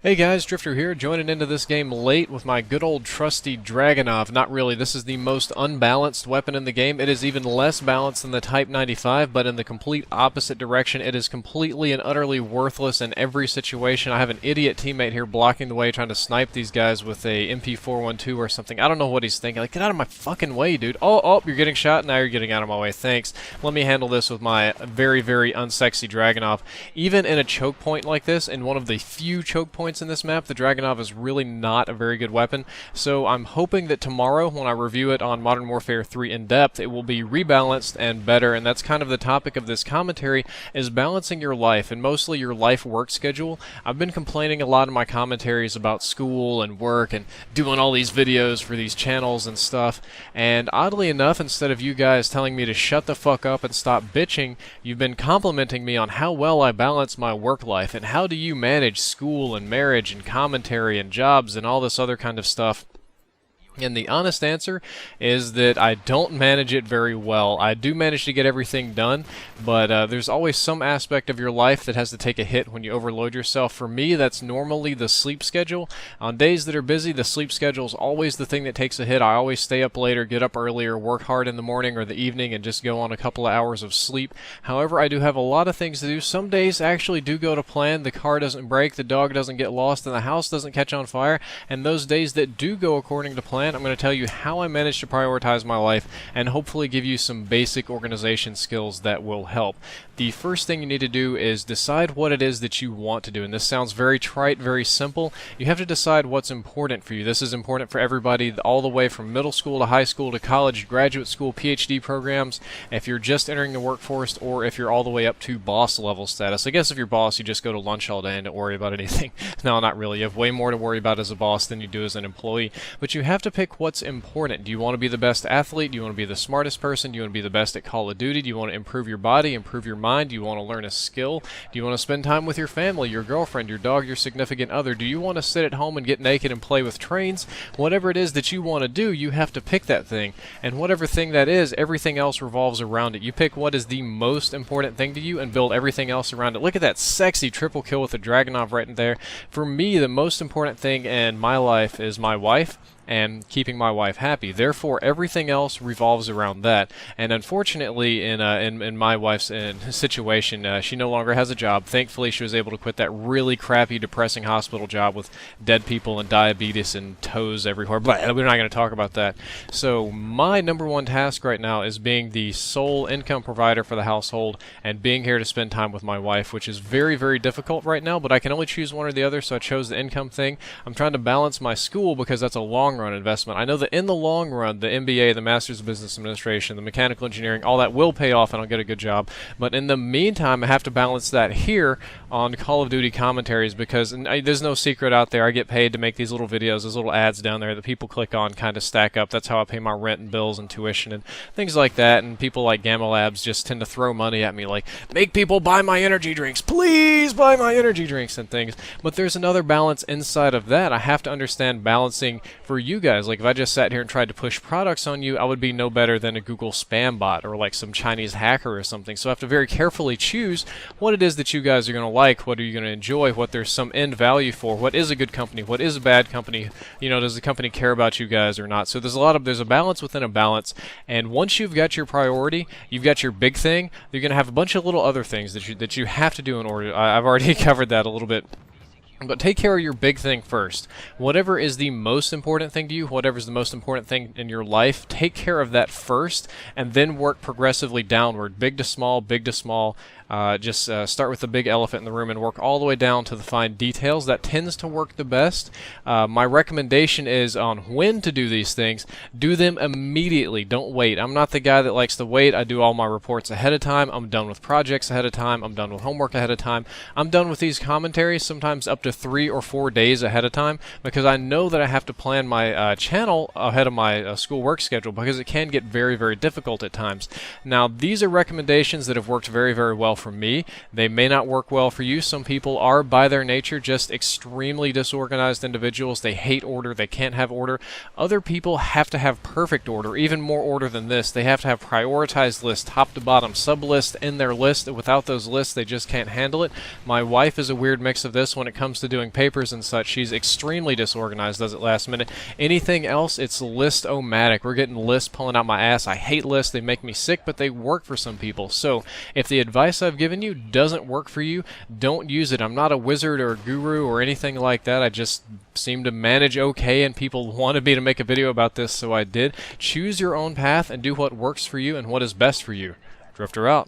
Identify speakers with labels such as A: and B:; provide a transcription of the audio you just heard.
A: Hey guys, Drifter here, joining into this game late with my good old trusty Dragunov. Not really, this is the most unbalanced weapon in the game. It is even less balanced than the Type 95, but in the complete opposite direction. It is completely and utterly worthless in every situation. I have an idiot teammate here blocking the way, trying to snipe these guys with a MP412 or something. I don't know what he's thinking. Like, get out of my fucking way, dude. Oh, you're getting shot? Now you're getting out of my way. Thanks. Let me handle this with my very, very unsexy Dragunov. Even in a choke point like this, in one of the few choke points in this map, the Dragunov is really not a very good weapon, so I'm hoping that tomorrow when I review it on Modern Warfare 3 in depth, it will be rebalanced and better. And that's kind of the topic of this commentary, is balancing your life, and mostly your life work schedule. I've been complaining a lot in my commentaries about school and work and doing all these videos for these channels and stuff, and oddly enough, instead of you guys telling me to shut the fuck up and stop bitching, you've been complimenting me on how well I balance my work life and how do you manage school and marriage and commentary and jobs and all this other kind of stuff. And the honest answer is that I don't manage it very well. I do manage to get everything done, but there's always some aspect of your life that has to take a hit when you overload yourself. For me, that's normally the sleep schedule. On days that are busy, the sleep schedule is always the thing that takes a hit. I always stay up later, get up earlier, work hard in the morning or the evening, and just go on a couple of hours of sleep. However, I do have a lot of things to do. Some days actually do go to plan. The car doesn't break, the dog doesn't get lost, and the house doesn't catch on fire. And those days that do go according to plan, I'm going to tell you how I manage to prioritize my life and hopefully give you some basic organization skills that will help. The first thing you need to do is decide what it is that you want to do. And this sounds very trite, very simple. You have to decide what's important for you. This is important for everybody, all the way from middle school to high school to college, graduate school, PhD programs, if you're just entering the workforce, or if you're all the way up to boss level status. I guess if you're boss, you just go to lunch all day and don't worry about anything. No, not really. You have way more to worry about as a boss than you do as an employee. But you have to pick what's important. Do you want to be the best athlete? Do you want to be the smartest person? Do you want to be the best at Call of Duty? Do you want to improve your body, improve your mind? Do you want to learn a skill? Do you want to spend time with your family, your girlfriend, your dog, your significant other? Do you want to sit at home and get naked and play with trains? Whatever it is that you want to do, you have to pick that thing. And whatever thing that is, everything else revolves around it. You pick what is the most important thing to you and build everything else around it. Look at that sexy triple kill with a Dragunov right in there. For me, the most important thing in my life is my wife and keeping my wife happy. Therefore, everything else revolves around that. And unfortunately, in my wife's situation, she no longer has a job. Thankfully, she was able to quit that really crappy, depressing hospital job with dead people and diabetes and toes everywhere. But we're not going to talk about that. So my number one task right now is being the sole income provider for the household and being here to spend time with my wife, which is very, very difficult right now, but I can only choose one or the other, so I chose the income thing. I'm trying to balance my school because that's a long run investment. I know that in the long run, the MBA, the Master's of Business Administration, the mechanical engineering, all that will pay off and I'll get a good job. But in the meantime, I have to balance that here on Call of Duty commentaries because there's no secret out there. I get paid to make these little videos, those little ads down there that people click on kind of stack up. That's how I pay my rent and bills and tuition and things like that. And people like Gamma Labs just tend to throw money at me like, make people buy my energy drinks. Please buy my energy drinks and things. But there's another balance inside of that. I have to understand balancing for you guys. Like if I just sat here and tried to push products on you, I would be no better than a Google spam bot or like some Chinese hacker or something. So I have to very carefully choose what it is that you guys are going to like, what are you going to enjoy, what there's some end value for, what is a good company, what is a bad company, you know, does the company care about you guys or not. So there's a balance within a balance, and once you've got your priority, you've got your big thing, you're going to have a bunch of little other things that you have to do in order. I've already covered that a little bit. But take care of your big thing first. Whatever is the most important thing to you, whatever is the most important thing in your life, take care of that first, and then work progressively downward, big to small, big to small. Just start with the big elephant in the room and work all the way down to the fine details. That tends to work the best. My recommendation is on when to do these things. Do them immediately. Don't wait. I'm not the guy that likes to wait. I do all my reports ahead of time. I'm done with projects ahead of time. I'm done with homework ahead of time. I'm done with these commentaries sometimes up to 3 or 4 days ahead of time because I know that I have to plan my channel ahead of my school work schedule because it can get very, very difficult at times. Now, these are recommendations that have worked very, very well for me. They may not work well for you. Some people are, by their nature, just extremely disorganized individuals. They hate order. They can't have order. Other people have to have perfect order, even more order than this. They have to have prioritized lists, top to bottom, sub-lists in their list. Without those lists, they just can't handle it. My wife is a weird mix of this when it comes comes to doing papers and such, she's extremely disorganized, does it last minute. Anything else, it's list-o-matic. We're getting lists pulling out my ass. I hate lists. They make me sick, but they work for some people. So if the advice I've given you doesn't work for you, don't use it. I'm not a wizard or a guru or anything like that. I just seem to manage okay, and people wanted me to make a video about this, so I did. Choose your own path and do what works for you and what is best for you. Drifter out.